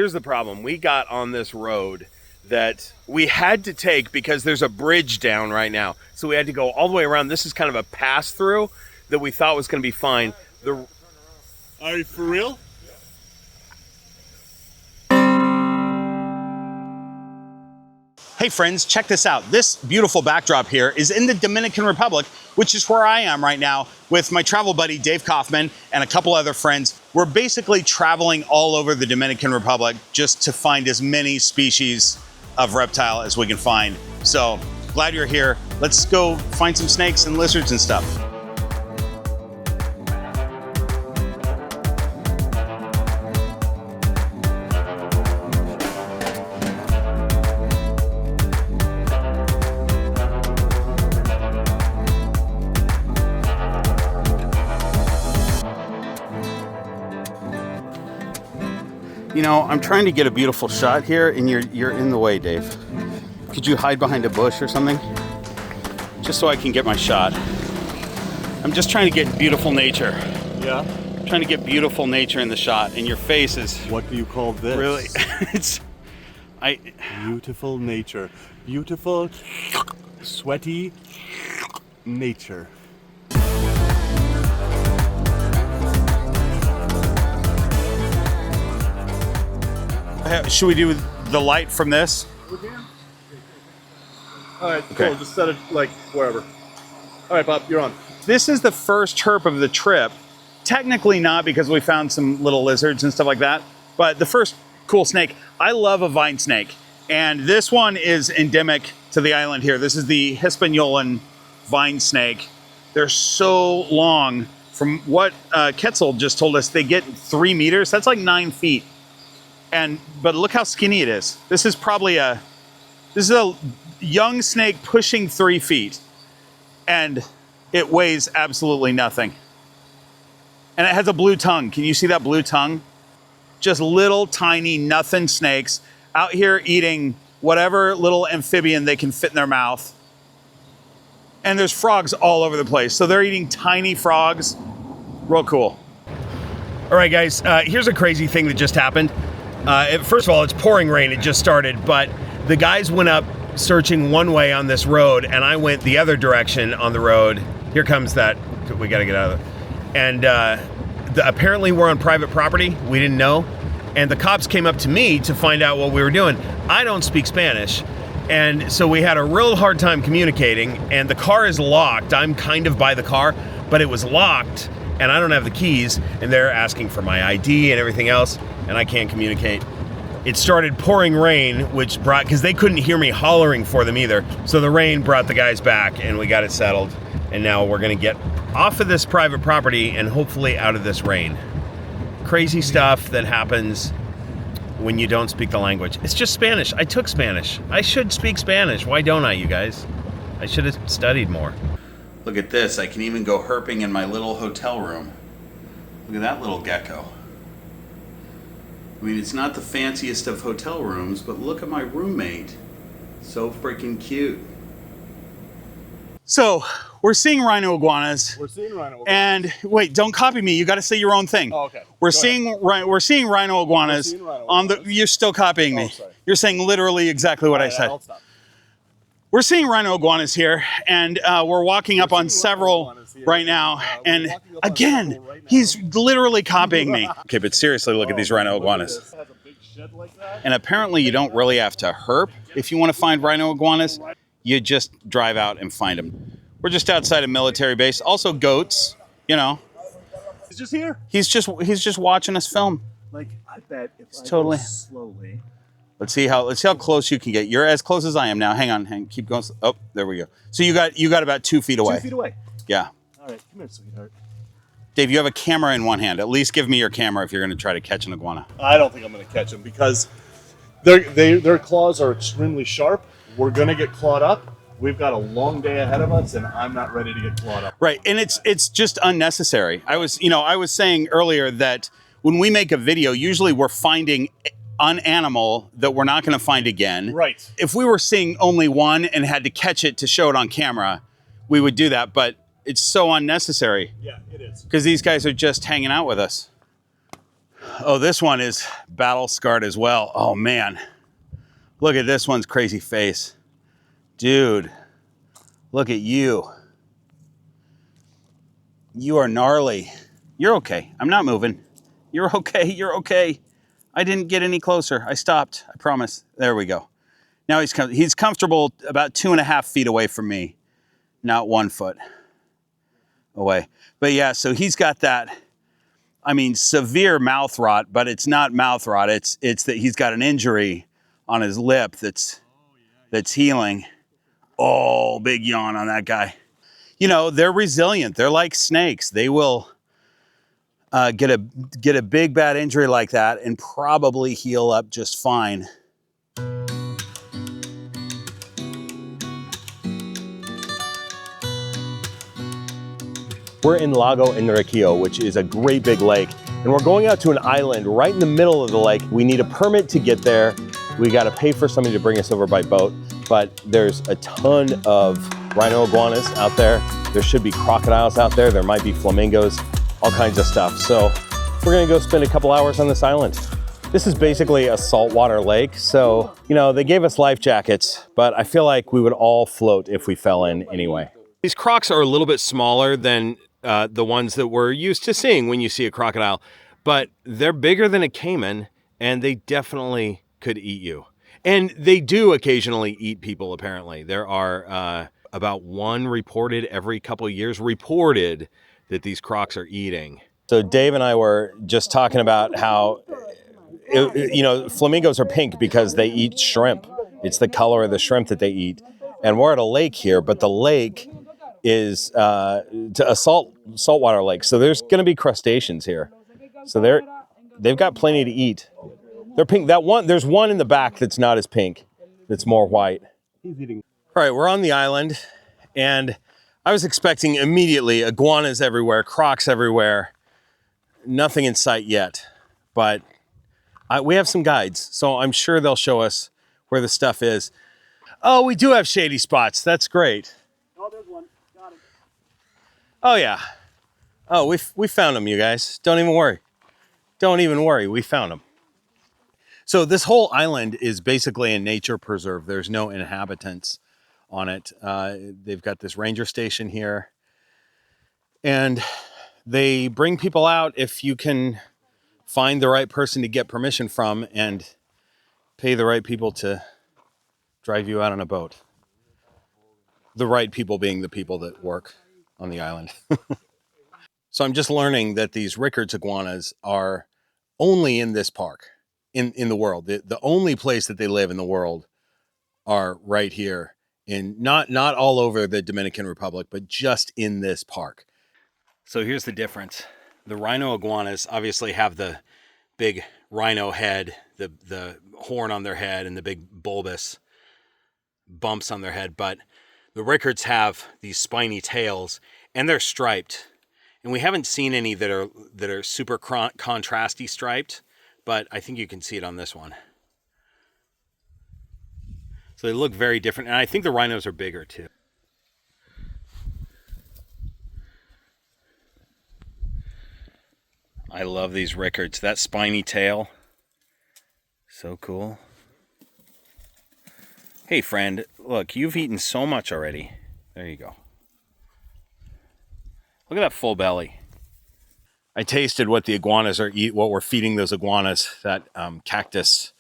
Here's the problem. We got on this road that we had to take because there's a bridge down right now. So we had to go all the way around. This is kind of a pass through that we thought was going to be fine. Are you for real? Hey friends, check this out. This beautiful backdrop here is in the Dominican Republic, which is where I am right now with my travel buddy, Dav Kaufman, and a couple other friends. We're basically traveling all over the Dominican Republic just to find as many species of reptile as we can find. So glad you're here. Let's go find some snakes and lizards and stuff. You know, I'm trying to get a beautiful shot here, and you're in the way, Dave. Could you hide behind a bush or something? Just so I can get my shot. I'm just trying to get beautiful nature. Yeah? I'm trying to get beautiful nature in the shot, and your face is... What do you call this? Really? Beautiful nature. Beautiful, sweaty nature. Should we do the light from this? We can. All right, okay. Cool. Just set it like wherever. All right, Bob, you're on. This is the first herp of the trip. Technically not, because we found some little lizards and stuff like that, but the first cool snake. I love a vine snake, and this one is endemic to the island here. This is the Hispaniola vine snake. They're so long. From what Ketzel just told us, they get 3 meters. That's like 9 feet. But look how skinny it is. This is probably a young snake pushing 3 feet, and it weighs absolutely nothing. And it has a blue tongue. Can you see that blue tongue? Just little tiny nothing snakes out here eating whatever little amphibian they can fit in their mouth. And there's frogs all over the place. So they're eating tiny frogs. Real cool. All right, guys, here's a crazy thing that just happened. First of all, it's pouring rain. It just started, but the guys went up searching one way on this road, and I went the other direction on the road. Here comes that. We got to get out of there. And apparently we're on private property. We didn't know. And the cops came up to me to find out what we were doing. I don't speak Spanish. And so we had a real hard time communicating, and the car is locked. I'm kind of by the car, but it was locked, and I don't have the keys, and they're asking for my ID and everything else. And I can't communicate. It started pouring rain, which brought, because they couldn't hear me hollering for them either. So the rain brought the guys back, and we got it settled. And now we're gonna get off of this private property and hopefully out of this rain. Crazy stuff that happens when you don't speak the language. It's just Spanish. I took Spanish. I should speak Spanish. Why don't I, you guys? I should have studied more. Look at this. I can even go herping in my little hotel room. Look at that little gecko. I mean, it's not the fanciest of hotel rooms, but look at my roommate. So freaking cute. So, we're seeing rhino iguanas. We're seeing rhino iguanas. And wait, don't copy me. You got to say your own thing. Oh, okay. We're seeing rhino iguanas on the. You're still copying me. Sorry. You're saying literally exactly what I said. I'll stop. We're seeing rhino iguanas here, and we're walking up on several right now. And again, he's literally copying me. Okay, but seriously, look at these rhino iguanas. And apparently you don't really have to herp if you want to find rhino iguanas. You just drive out and find them. We're just outside a military base. Also goats, you know. He's just here. He's just watching us film. Like, I bet if I totally go slowly. Let's see how close you can get. You're as close as I am now. Hang on, keep going. Oh, there we go. So you got about 2 feet away. 2 feet away. Yeah. All right, come here, sweetheart. Dave, you have a camera in one hand. At least give me your camera if you're going to try to catch an iguana. I don't think I'm going to catch them because their claws are extremely sharp. We're going to get clawed up. We've got a long day ahead of us, and I'm not ready to get clawed up. Right, and it's just unnecessary. I was saying earlier that when we make a video, usually we're finding an animal that we're not going to find again. Right. If we were seeing only one and had to catch it to show it on camera, we would do that. But it's so unnecessary. Yeah, it is. Because these guys are just hanging out with us. Oh, this one is battle scarred as well. Oh man, look at this one's crazy face. Dude, look at you. You are gnarly. You're okay. I'm not moving. You're okay. You're okay. I didn't get any closer. I stopped. I promise. There we go. Now he's comfortable about 2.5 feet away from me, not 1 foot away. But yeah, so he's got that, I mean, severe mouth rot, but it's not mouth rot. It's that he's got an injury on his lip that's healing. Oh, big yawn on that guy. You know, they're resilient. They're like snakes. They will get a big bad injury like that and probably heal up just fine. We're in Lago Enriquillo, which is a great big lake, and we're going out to an island right in the middle of the lake. We need a permit to get there. We got to pay for somebody to bring us over by boat, but there's a ton of rhino iguanas out there. There should be crocodiles out there. There might be flamingos, all kinds of stuff. So we're gonna go spend a couple hours on this island. This is basically a saltwater lake. So, you know, they gave us life jackets, but I feel like we would all float if we fell in anyway. These crocs are a little bit smaller than the ones that we're used to seeing when you see a crocodile, but they're bigger than a caiman and they definitely could eat you. And they do occasionally eat people, apparently. There are about one reported every couple of years reported that these crocs are eating. So Dave and I were just talking about how, you know, flamingos are pink because they eat shrimp. It's the color of the shrimp that they eat. And we're at a lake here, but the lake is a saltwater lake. So there's going to be crustaceans here. So they've got plenty to eat. They're pink. There's one in the back that's not as pink. That's more white. All right, we're on the island, and I was expecting immediately iguanas everywhere, crocs everywhere. Nothing in sight yet, but we have some guides, so I'm sure they'll show us where the stuff is. Oh, we do have shady spots. That's great. Oh, there's one. Got him. Oh yeah. Oh, we found them, you guys. Don't even worry. Don't even worry. We found them. So this whole island is basically a nature preserve. There's no inhabitants on it. They've got this ranger station here, and they bring people out if you can find the right person to get permission from and pay the right people to drive you out on a boat. The right people being the people that work on the island. So I'm just learning that these Ricords iguanas are only in this park in the world. The only place that they live in the world are right here, in not all over the Dominican Republic, but just in this park. So here's the difference. The rhino iguanas obviously have the big rhino head, the horn on their head, and the big bulbous bumps on their head, but the Ricords have these spiny tails, and they're striped. And we haven't seen any that are super contrasty striped, but I think you can see it on this one. So they look very different, and I think the rhinos are bigger too. I love these Ricords. That spiny tail, so cool. Hey friend, look, you've eaten so much already. There you go. Look at that full belly. I tasted what the iguanas are what we're feeding those iguanas, that cactus,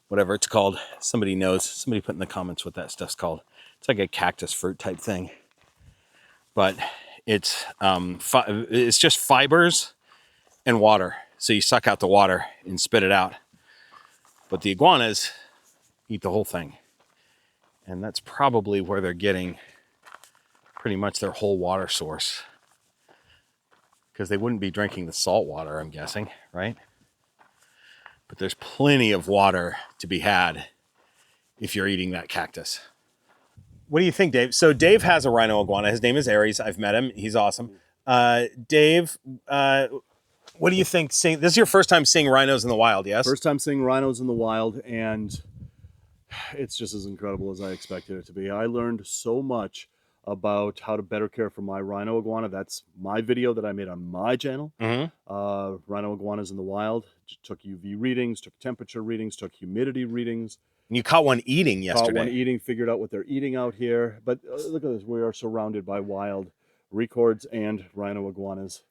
whatever it's called. Somebody knows. Somebody put in the comments what that stuff's called. It's like a cactus fruit type thing. But it's just fibers and water. So you suck out the water and spit it out. But the iguanas eat the whole thing. And that's probably where they're getting pretty much their whole water source. Because they wouldn't be drinking the salt water, I'm guessing, right? But there's plenty of water to be had if you're eating that cactus. What do you think, Dave? So Dave has a rhino iguana. His name is Aries. I've met him. He's awesome. Dave, what do you think? This is your first time seeing rhinos in the wild, yes? First time seeing rhinos in the wild, and it's just as incredible as I expected it to be. I learned so much about how to better care for my rhino iguana. That's my video that I made on my channel. Rhino iguanas in the wild. Took UV readings, took temperature readings, took humidity readings. You caught one eating yesterday. Caught one eating, figured out what they're eating out here. But look at this, we are surrounded by wild Ricords and rhino iguanas.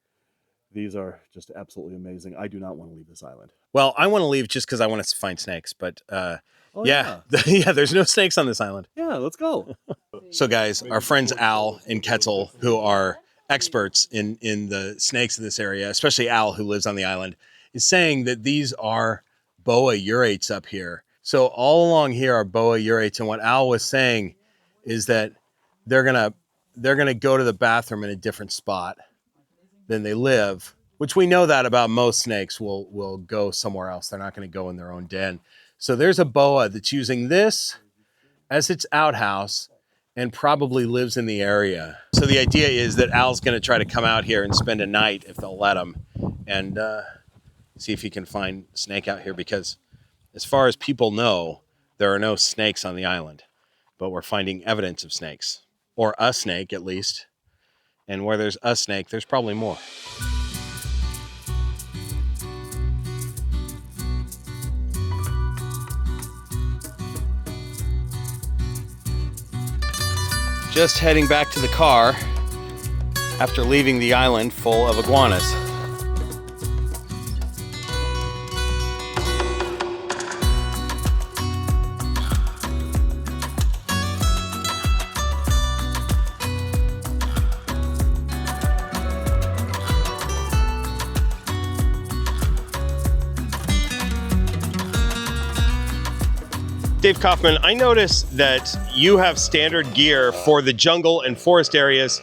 These are just absolutely amazing. I do not want to leave this island. Well, I want to leave just because I want to find snakes, but yeah, there's no snakes on this island. Yeah, let's go. So guys, our friends Al and Ketzel, who are experts in the snakes in this area, especially Al, who lives on the island, is saying that these are boa urates up here. So all along here are boa urates, and what Al was saying is that they're gonna go to the bathroom in a different spot than they live, which we know that about most snakes will go somewhere else. They're not going to go in their own den. So there's a boa that's using this as its outhouse and probably lives in the area. So the idea is that Al's going to try to come out here and spend a night, if they'll let him, and see if he can find snake out here, because as far as people know, there are no snakes on the island, but we're finding evidence of snakes, or a snake at least. And where there's a snake, there's probably more. Just heading back to the car after leaving the island full of iguanas. Dav Kaufman, I noticed that you have standard gear for the jungle and forest areas,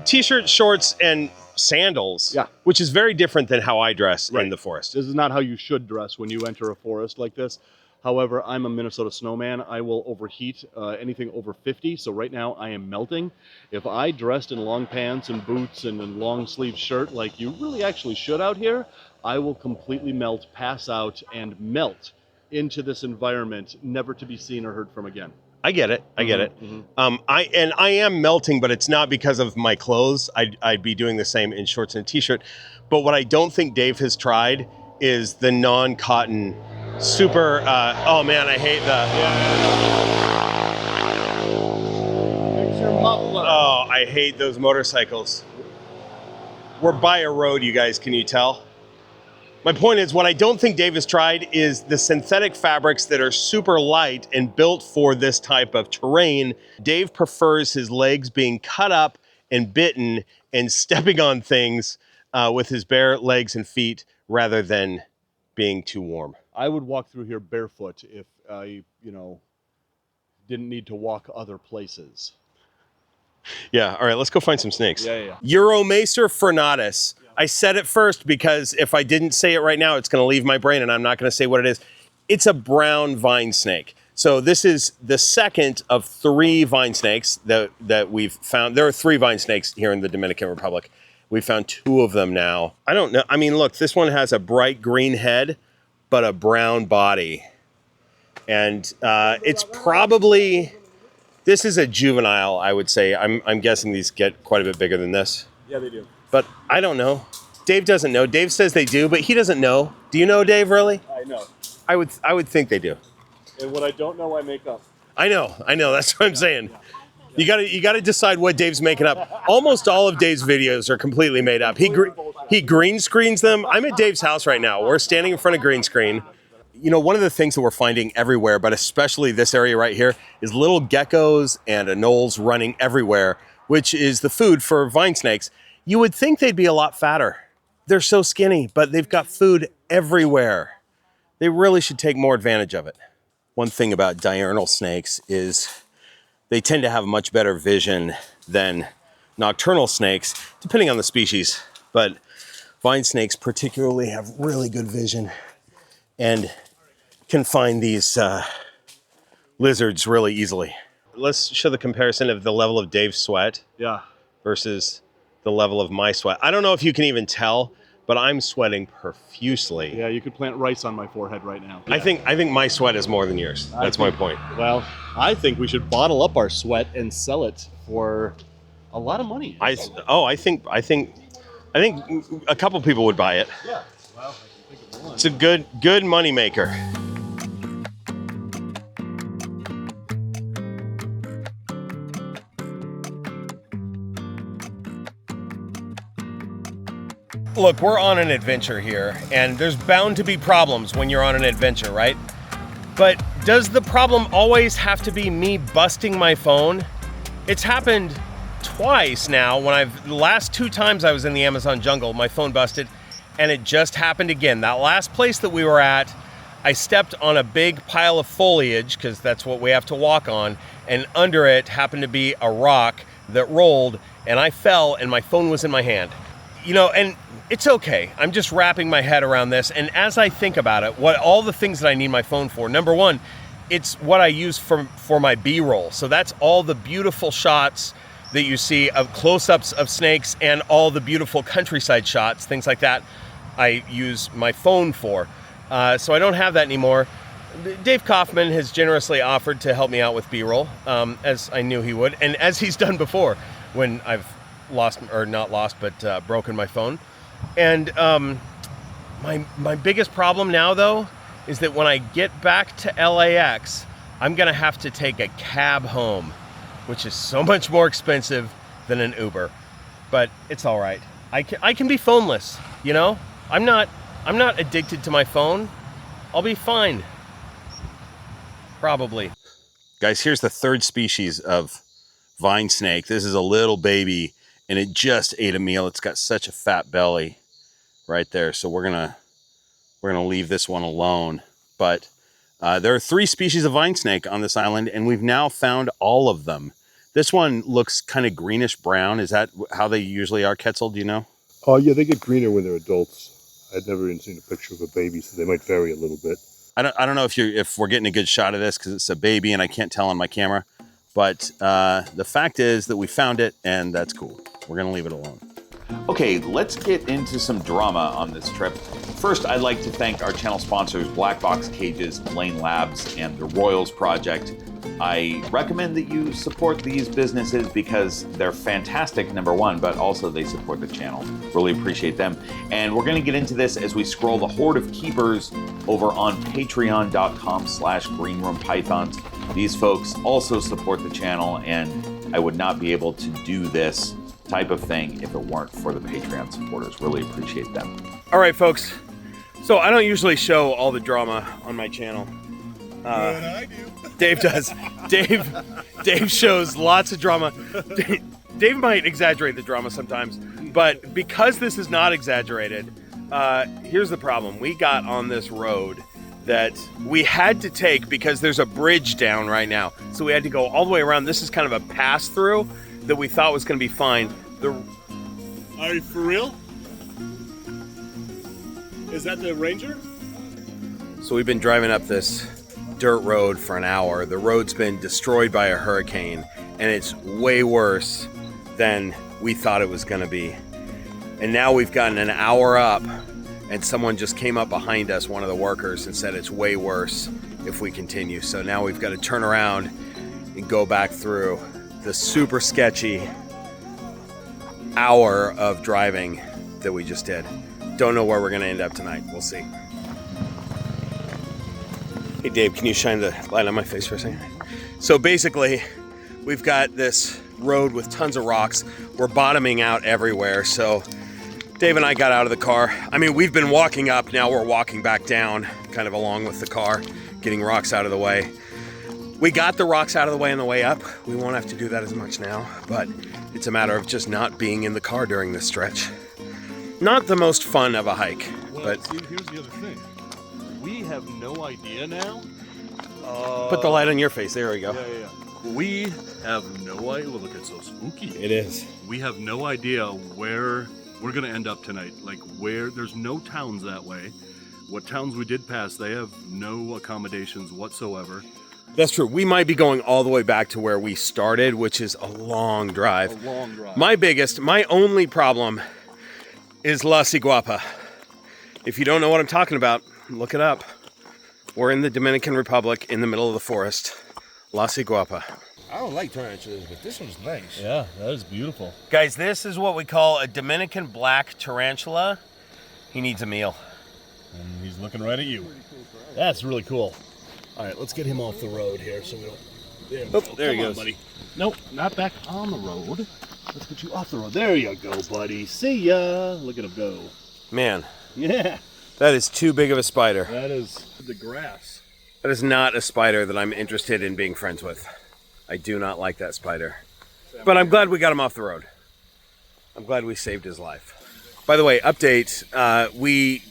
t-shirts, shorts, and sandals, Yeah. which is very different than how I dress in the forest. This is not how you should dress when you enter a forest like this. However, I'm a Minnesota snowman. I will overheat anything over 50, so right now I am melting. If I dressed in long pants and boots and a long sleeve shirt like you really actually should out here, I will completely melt, pass out, and melt into this environment, never to be seen or heard from again. I get it. I get it. I am melting, but it's not because of my clothes. I'd be doing the same in shorts and a t-shirt. But what I don't think Dave has tried is the non-cotton super. Oh man, I hate the. Fix your muffler. Oh, I hate those motorcycles. We're by a road, you guys. Can you tell? My point is, what I don't think Dave has tried is the synthetic fabrics that are super light and built for this type of terrain. Dave prefers his legs being cut up and bitten and stepping on things with his bare legs and feet rather than being too warm. I would walk through here barefoot if I, didn't need to walk other places. Yeah, all right, let's go find some snakes. Yeah. Euromacer fernatus. I said it first because if I didn't say it right now, it's going to leave my brain and I'm not going to say what it is. It's a brown vine snake. So this is the second of 3 vine snakes that we've found. There are 3 vine snakes here in the Dominican Republic. We found 2 of them now. I don't know. I mean, look, this one has a bright green head, but a brown body. And it's probably, this is a juvenile, I would say. I'm guessing these get quite a bit bigger than this. Yeah, they do. But I don't know. Dave doesn't know. Dave says they do, but he doesn't know. Do you know, Dave, really? I know. I would think they do. And what I don't know, I make up. I know. That's what I'm saying. Yeah. You gotta decide what Dave's making up. Almost all of Dave's videos are completely made up. He green screens them. I'm at Dave's house right now. We're standing in front of green screen. One of the things that we're finding everywhere, but especially this area right here, is little geckos and anoles running everywhere, which is the food for vine snakes. You would think they'd be a lot fatter. They're so skinny, but they've got food everywhere. They really should take more advantage of it. One thing about diurnal snakes is they tend to have much better vision than nocturnal snakes, depending on the species. But vine snakes particularly have really good vision and can find these lizards really easily. Let's show the comparison of the level of Dave's sweat versus the level of my sweat. I don't know if you can even tell, but I'm sweating profusely. Yeah, you could plant rice on my forehead right now. I think my sweat is more than yours. That's my point. Well, I think we should bottle up our sweat and sell it for a lot of money. I think a couple people would buy it. Yeah. Well, I can think of one. It's a good money maker. Look, we're on an adventure here, and there's bound to be problems when you're on an adventure, right? But does the problem always have to be me busting my phone? It's happened twice now. The last 2 times I was in the Amazon jungle, my phone busted, and it just happened again. That last place that we were at, I stepped on a big pile of foliage, because that's what we have to walk on, and under it happened to be a rock that rolled, and I fell, and my phone was in my hand. You know, and it's okay. I'm just wrapping my head around this. And as I think about it, all the things that I need my phone for, number one, it's what I use for my B-roll. So that's all the beautiful shots that you see of close-ups of snakes and all the beautiful countryside shots, things like that, I use my phone for. So I don't have that anymore. Dav Kaufman has generously offered to help me out with B-roll, as I knew he would, and as he's done before when I've broken my phone. And my biggest problem now, though, is that when I get back to LAX, I'm gonna have to take a cab home, which is so much more expensive than an Uber. But it's all right. I can be phoneless, you know? I'm not addicted to my phone. I'll be fine. Probably. Guys, here's the 3rd species of vine snake. This is a little baby, and it just ate a meal. It's got such a fat belly right there. So we're gonna leave this one alone. But there are 3 species of vine snake on this island, and we've now found all of them. This one looks kind of greenish brown. Is that how they usually are, Quetzal? Do you know? Oh yeah, they get greener when they're adults. I'd never even seen a picture of a baby, so they might vary a little bit. I don't know if we're getting a good shot of this because it's a baby and I can't tell on my camera. But the fact is that we found it, and that's cool. We're gonna leave it alone. Okay, let's get into some drama on this trip. First, I'd like to thank our channel sponsors, Black Box Cages, Lane Labs, and the Royals Project. I recommend that you support these businesses because they're fantastic, number one, but also they support the channel. Really appreciate them. And we're gonna get into this as we scroll the horde of keepers over on patreon.com/greenroompythons. These folks also support the channel, and I would not be able to do this type of thing if it weren't for the Patreon supporters. Really appreciate them. All right, folks. So I don't usually show all the drama on my channel. I do. Dave does. Dave shows lots of drama. Dave might exaggerate the drama sometimes, but because this is not exaggerated, here's the problem. We got on this road that we had to take because there's a bridge down right now. So we had to go all the way around. This is kind of a pass through that we thought was going to be fine. Are you for real? Is that the Ranger? So we've been driving up this dirt road for an hour. The road's been destroyed by a hurricane, and it's way worse than we thought it was going to be. And now we've gotten an hour up, and someone just came up behind us, one of the workers, and said it's way worse if we continue. So now we've got to turn around and go back through the super sketchy hour of driving that we just did. Don't know where we're going to end up tonight. We'll see. Hey Dave, can you shine the light on my face for a second? So basically, we've got this road with tons of rocks. We're bottoming out everywhere. So Dave and I got out of the car. I mean, we've been walking up, now we're walking back down, kind of along with the car, getting rocks out of the way. We got the rocks out of the way on the way up. We won't have to do that as much now, but it's a matter of just not being in the car during this stretch. Not the most fun of a hike, Well, but see, here's the other thing. We have no idea now. put the light on your face. There we go. Yeah. We have no idea. Well, look, it's so spooky. It is. We have no idea where we're gonna end up tonight. Like where there's no towns that way. What towns we did pass, they have no accommodations whatsoever. That's true. We might be going all the way back to where we started, which is a long drive. A long drive. My only problem is La Ciguapa. If you don't know what I'm talking about, look it up. We're in the Dominican Republic in the middle of the forest. La Ciguapa. I don't like tarantulas, but this one's nice. Yeah, that is beautiful. Guys, this is what we call a Dominican black tarantula. He needs a meal. And he's looking right at you. That's really cool. All right, let's get him off the road here so we don't... There he Come on, goes. buddy. Nope, not back on the road. Let's get you off the road. There you go, buddy. See ya. Look at him go. Man, Yeah, that is too big of a spider. that is the grass. That is not a spider that I'm interested in being friends with. I do not like that spider. But I'm glad we got him off the road. I'm glad we saved his life. By the way, update, we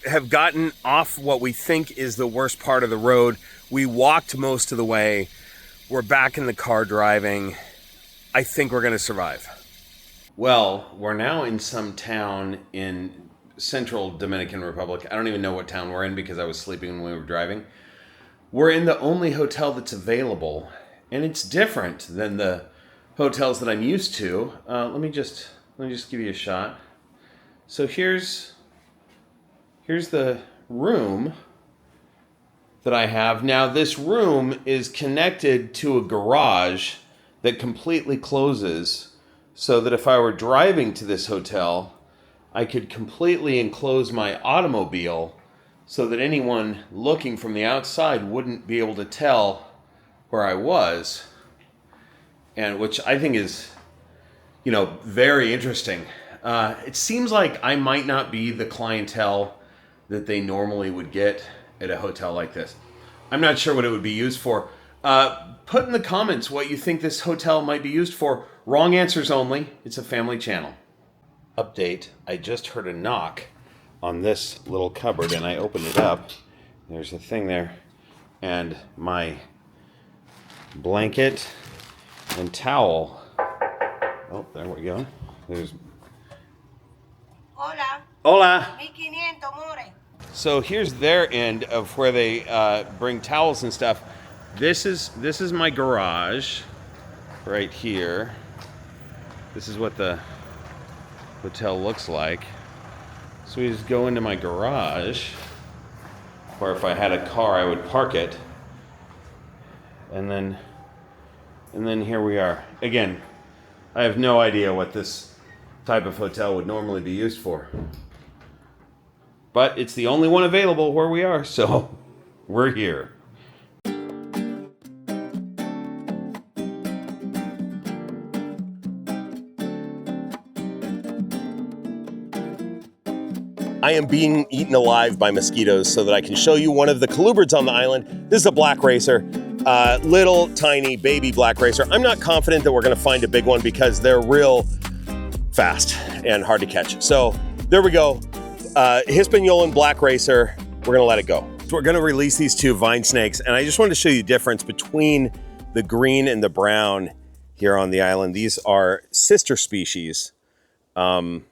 have gotten off what we think is the worst part of the road. We walked most of the way. We're back in the car driving. I think we're gonna survive. Well, we're now in some town in central Dominican Republic. I don't even know what town we're in because I was sleeping when we were driving. We're in the only hotel that's available, and it's different than the hotels that I'm used to. Let me just give you a shot. So here's the room that I have. Now this room is connected to a garage that completely closes, so that if I were driving to this hotel, I could completely enclose my automobile so that anyone looking from the outside wouldn't be able to tell where I was. And which I think is, very interesting. It seems like I might not be the clientele that they normally would get at a hotel like this. I'm not sure what it would be used for. Put in the comments what you think this hotel might be used for. Wrong answers only. It's a family channel. Update. I just heard a knock on this little cupboard and I opened it up. There's a thing there. And my blanket and towel. Oh, there we go. There's... Hola, Hola. 1500, more. So here's their end of where they bring towels and stuff. This is my garage right here. This is what the hotel looks like. So we just go into my garage, or if I had a car, I would park it. And then here we are. Again, I have no idea what this type of hotel would normally be used for. But it's the only one available where we are, so we're here. I am being eaten alive by mosquitoes so that I can show you one of the colubrids on the island. This is a black racer, little tiny baby black racer. I'm not confident that we're gonna find a big one because they're real fast and hard to catch. So there we go. Hispaniola black racer, we're gonna let it go. So we're gonna release these two vine snakes, and I just wanted to show you the difference between the green and the brown here on the island. These are sister species of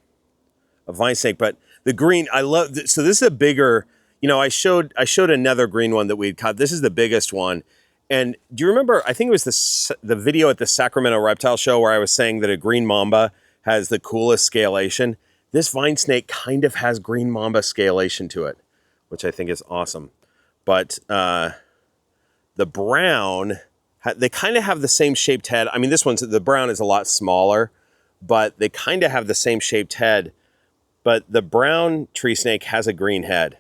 vine snake, but the green, I love, so this is a bigger, I showed another green one that we'd caught. This is the biggest one. And do you remember, I think it was the video at the Sacramento Reptile Show where I was saying that a green mamba has the coolest scalation. This vine snake kind of has green mamba scalation to it, which I think is awesome. But the brown, they kind of have the same shaped head. I mean, the brown is a lot smaller, but they kind of have the same shaped head. But the brown tree snake has a green head,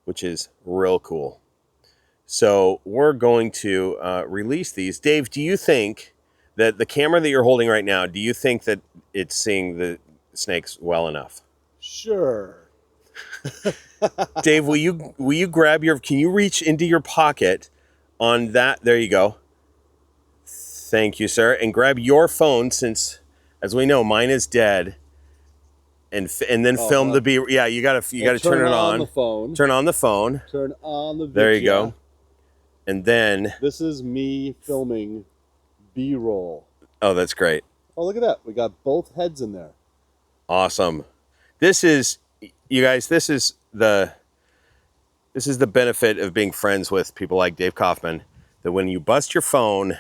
which is real cool. So we're going to release these. Dave, do you think that the camera that you're holding right now, do you think that it's seeing the snakes well enough? Sure. Dave, will you grab can you reach into your pocket on that? There you go. Thank you, sir. And grab your phone, since, as we know, mine is dead. And then film the B. Yeah, you gotta turn it on. The phone. Turn on the phone. Turn on the video. There you go. And then. This is me filming B-roll. Oh, that's great. Oh, look at that. We got both heads in there. Awesome. This is, you guys, this is the benefit of being friends with people like Dav Kaufman, that when you bust your phone,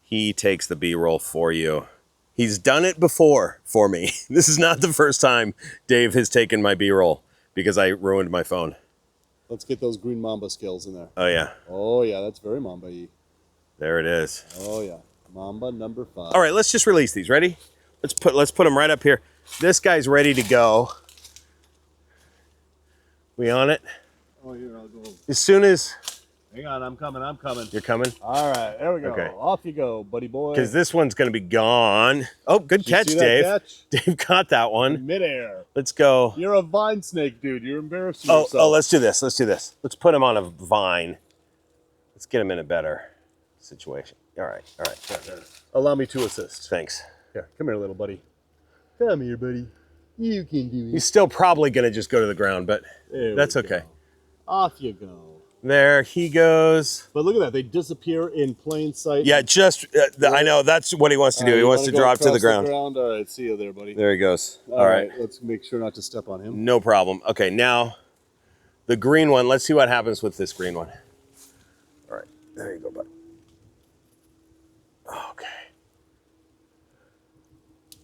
he takes the B-roll for you. He's done it before for me. This is not the first time Dave has taken my B-roll because I ruined my phone. Let's get those green mamba scales in there. Oh, yeah. Oh, yeah, that's very mamba-y. There it is. Oh yeah, Mamba number 5. All right, let's just release these. Ready? Let's put them right up here. This guy's ready to go. We on it? Oh, here, I'll go. As soon as... Hang on, I'm coming. You're coming? All right, there we go. Okay. Off you go, buddy boy. Because this one's going to be gone. Oh, good Did you catch, see that Dave. catch? Dave caught that one. Midair. Let's go. You're a vine snake, dude. You're embarrassing Oh, yourself. let's do this. Let's do this. Let's put him on a vine. Let's get him in a better situation. All right, all right. Allow me to assist. Thanks. Here, come here, little buddy. Come here, buddy. You can do it. He's still probably going to just go to the ground, but There that's we okay. go. Off you go. There he goes. But look at that. They disappear in plain sight. Yeah, just, I know, that's what he wants to do. He wants to drop to the ground. All right, see you there, buddy. There he goes. All right, let's make sure not to step on him. No problem. Okay, now the green one. Let's see what happens with this green one. All right, there you go, bud. Okay.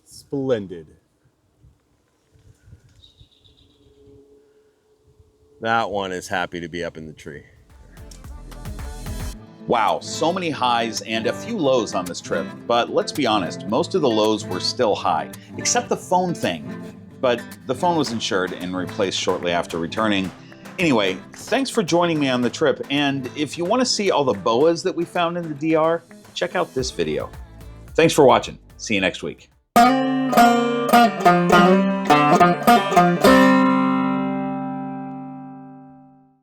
Splendid. That one is happy to be up in the tree. Wow, so many highs and a few lows on this trip. But let's be honest, most of the lows were still high, except the phone thing. But the phone was insured and replaced shortly after returning. Anyway, thanks for joining me on the trip. And if you want to see all the boas that we found in the DR, check out this video. Thanks for watching. See you next week.